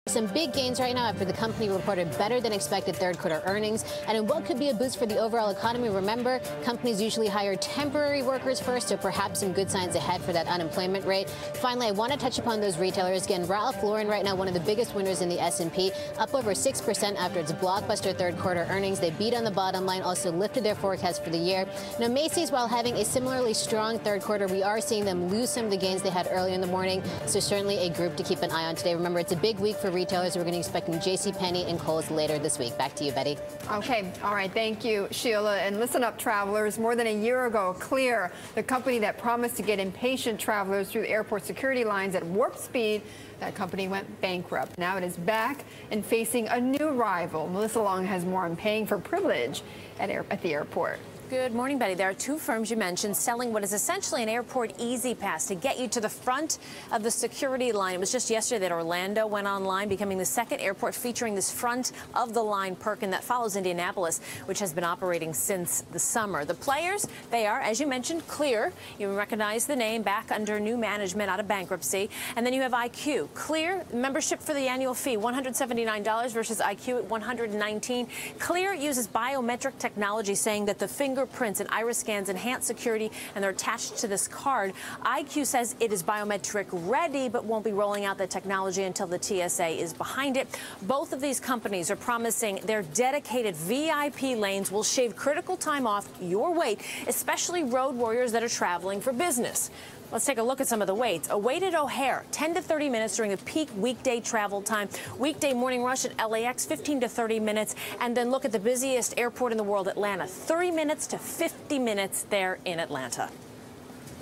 Some big gains right now after the company reported better than expected third quarter earnings. And in what could be a boost for the overall economy, remember, companies usually hire temporary workers first, so perhaps some good signs ahead for that unemployment rate. Finally, I want to touch upon those retailers. Again, Ralph Lauren right now, one of the biggest winners in the S&P, up over 6% after its blockbuster third quarter earnings. They beat on the bottom line, also lifted their forecast for the year. Now, Macy's, while having a similarly strong third quarter, we are seeing them lose some of the gains they had earlier in the morning. So certainly a group to keep an eye on today. Remember, it's a big week for retailers. We're going to be expecting JCPenney and Kohl's later this week. Back to you, Betty. Okay. All right. Thank you, Sheila. And listen up, travelers. More than a year ago, Clear, the company that promised to get impatient travelers through the airport security lines at warp speed, that company went bankrupt. Now it is back and facing a new rival. Melissa Long has more on paying for privilege at the airport. Good morning, Betty. There are two firms you mentioned selling what is essentially an airport easy pass to get you to the front of the security line. It was just yesterday that Orlando went online, becoming the second airport featuring this front of the line perk, and that follows Indianapolis, which has been operating since the summer. The players, they are, as you mentioned, Clear. You recognize the name, back under new management out of bankruptcy. And then you have IQ. Clear, membership for the annual fee, $179 versus IQ at $119. Clear uses biometric technology, saying that the fingerprints and iris scans enhance security, and they're attached to this card. IQ says it is biometric ready, but won't be rolling out the technology until the TSA is behind it. Both of these companies are promising their dedicated VIP lanes will shave critical time off your wait, especially road warriors that are traveling for business. Let's take a look at some of the waits. A wait at O'Hare, 10 to 30 minutes during the peak weekday travel time. Weekday morning rush at LAX, 15 to 30 minutes. And then look at the busiest airport in the world, Atlanta, 30 minutes to 50 minutes there in Atlanta.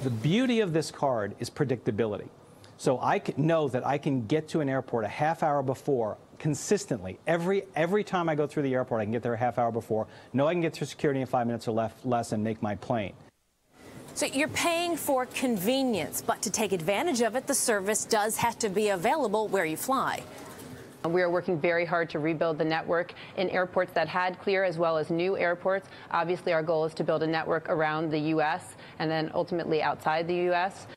The beauty of this card is predictability. So I know that I can get to an airport a half hour before consistently. Every time I go through the airport, I can get there a half hour before. Know I can get through security in 5 minutes or less and make my plane. So you're paying for convenience, but to take advantage of it, the service does have to be available where you fly. We are working very hard to rebuild the network in airports that had Clear, as well as new airports. Obviously, our goal is to build a network around the U.S. and then ultimately outside the U.S.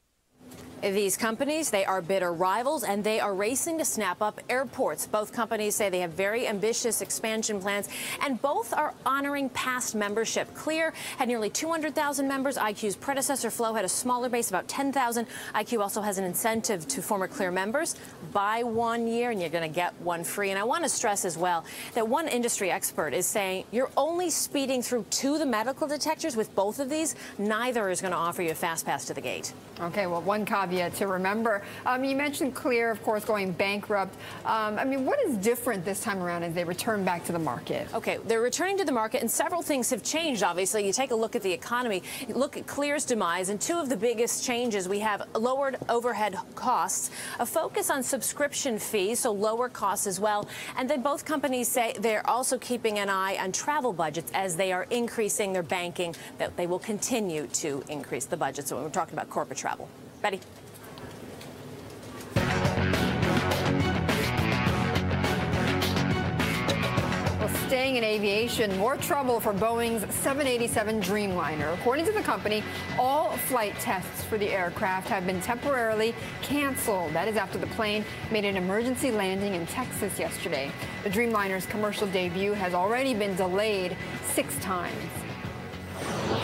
These companies, they are bitter rivals, and they are racing to snap up airports. Both companies say they have very ambitious expansion plans, and both are honoring past membership. Clear had nearly 200,000 members. IQ's predecessor, Flo, had a smaller base, about 10,000. IQ also has an incentive to former Clear members. Buy 1 year, and you're going to get one free. And I want to stress as well that one industry expert is saying you're only speeding through to the medical detectors. With both of these, neither is going to offer you a fast pass to the gate. Okay, well, one caveat to remember. You mentioned Clear, of course, going bankrupt. I mean, what is different this time around as they return back to the market? Okay, they're returning to the market, and several things have changed, obviously. You take a look at the economy, you look at Clear's demise, and two of the biggest changes, we have lowered overhead costs, a focus on subscription fees, so lower costs as well. And then both companies say they're also keeping an eye on travel budgets as they are increasing their banking, that they will continue to increase the budget. So when we're talking about corporate travel. Betty. Staying in aviation, more trouble for Boeing's 787 Dreamliner. According to the company, all flight tests for the aircraft have been temporarily canceled. That is after the plane made an emergency landing in Texas yesterday. The Dreamliner's commercial debut has already been delayed 6 times.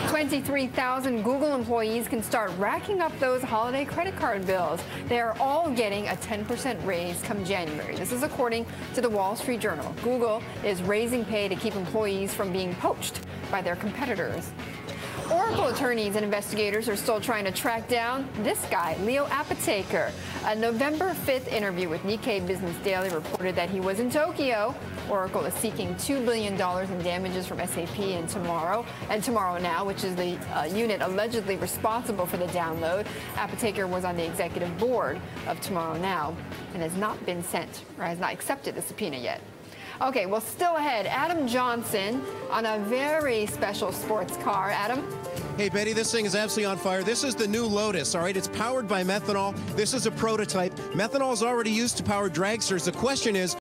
23,000 Google employees can start racking up those holiday credit card bills. They are all getting a 10% raise come January. This is according to the Wall Street Journal. Google is raising pay to keep employees from being poached by their competitors. Oracle attorneys and investigators are still trying to track down this guy, Leo Apotheker. A November 5th interview with Nikkei Business Daily reported that he was in Tokyo. Oracle is seeking $2 billion in damages from SAP and Tomorrow Now, which is the unit allegedly responsible for the download. Apotheker was on the executive board of Tomorrow Now and has not been sent or has not accepted the subpoena yet. Okay, well, still ahead, Adam Johnson on a very special sports car. Adam? Hey, Betty, this thing is absolutely on fire. This is the new Lotus, all right? It's powered by methanol. This is a prototype. Methanol is already used to power dragsters. The question is,